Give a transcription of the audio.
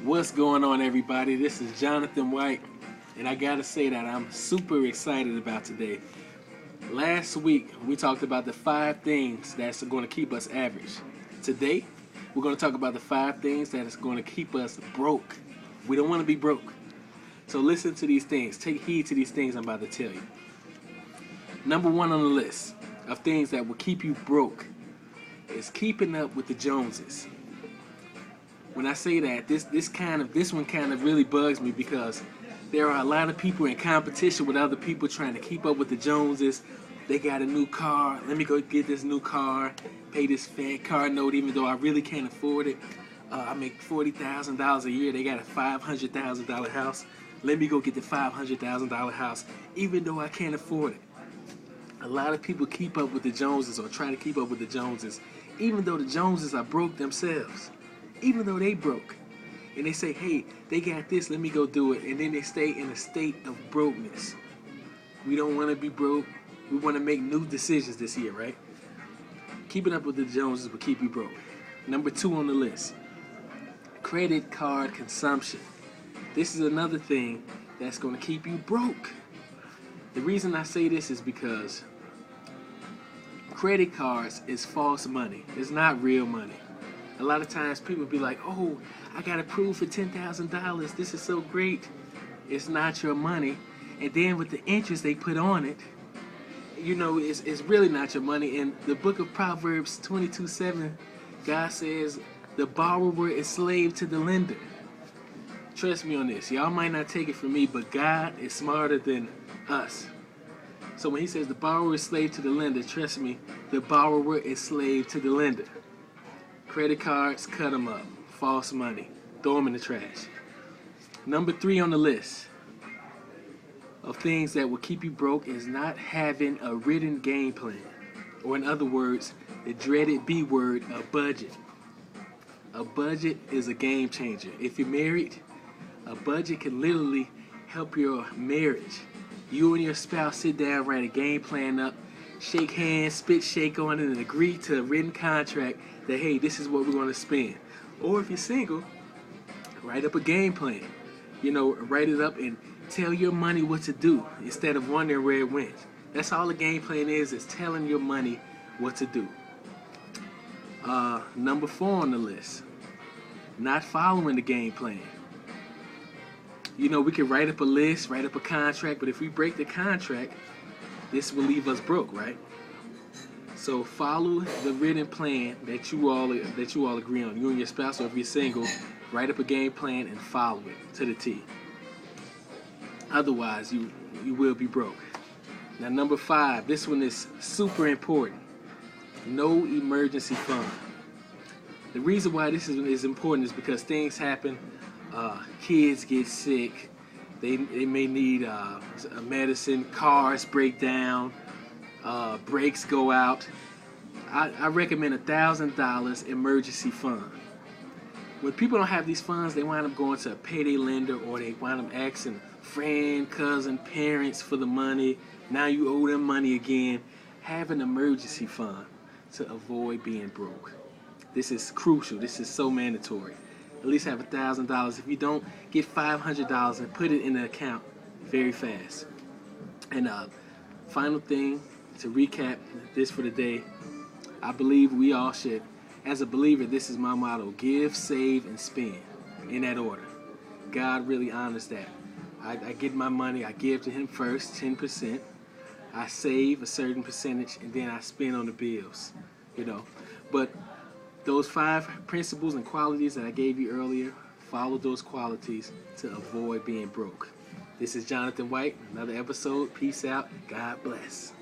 What's going on, everybody? This is Jonathan White, and I gotta say that I'm super excited about today. Last week, we talked about the 5 things that's going to keep us average. Today, we're going to talk about the 5 things that is going to keep us broke. We don't want to be broke. So listen to these things. Take heed to these things I'm about to tell you. Number one on the list of things that will keep you broke is keeping up with the Joneses. When I say that, this one kind of really bugs me because there are a lot of people in competition with other people trying to keep up with the Joneses. They got a new car. Let me go get this new car, pay this fat car note, even though I really can't afford it. I make $40,000 a year. They got a $500,000 house. Let me go get the $500,000 house, even though I can't afford it. A lot of people keep up with the Joneses or try to keep up with the Joneses, even though the Joneses are broke themselves. Even though they broke. And they say, hey, they got this, let me go do it. And then they stay in a state of brokenness. We don't want to be broke. We want to make new decisions this year, right? Keeping up with the Joneses will keep you broke. Number 2 on the list, credit card consumption. This is another thing that's going to keep you broke. The reason I say this is because credit cards is false money. It's not real money. A lot of times people be like, oh, I got approved for $10,000. This is so great. It's not your money. And then with the interest they put on it, it's really not your money. In the book of Proverbs 22:7, God says, the borrower is slave to the lender. Trust me on this. Y'all might not take it from me, but God is smarter than us. So when he says the borrower is slave to the lender, trust me, the borrower is slave to the lender. Credit cards, cut them up. False money. Throw them in the trash. Number 3 on the list of things that will keep you broke is not having a written game plan. Or in other words, the dreaded B word, a budget. A budget is a game changer. If you're married, a budget can literally help your marriage. You and your spouse sit down, write a game plan up, shake hands, spit shake on it, and agree to a written contract that, hey, this is what we're going to spend. Or if you're single, write up a game plan. Write it up and tell your money what to do instead of wondering where it went. That's all a game plan is telling your money what to do. Number 4 on the list, not following the game plan. We can write up a list, write up a contract, but if we break the contract, this will leave us broke, right? So follow the written plan that you all agree on. You and your spouse, or if you're single, write up a game plan and follow it to the T. Otherwise, you will be broke. Now, number 5, this one is super important. No emergency fund. The reason why this is important is because things happen. Kids get sick. They may need a medicine. Cars break down. Brakes go out. I recommend $1,000 emergency fund. When people don't have these funds, they wind up going to a payday lender, or they wind up asking friend, cousin, parents for the money. Now you owe them money again. Have an emergency fund to avoid being broke. This is crucial. This is so mandatory. At least have $1,000. If you don't, get $500 and put it in the account very fast. And final thing, to recap this for the day, I believe we all should, as a believer, this is my motto: give, save, and spend, in that order. God really honors that. I get my money, I give to him first, 10%. I save a certain percentage, and then I spend on the bills. But those 5 principles and qualities that I gave you earlier, follow those qualities to avoid being broke. This is Jonathan White, another episode. Peace out. God bless.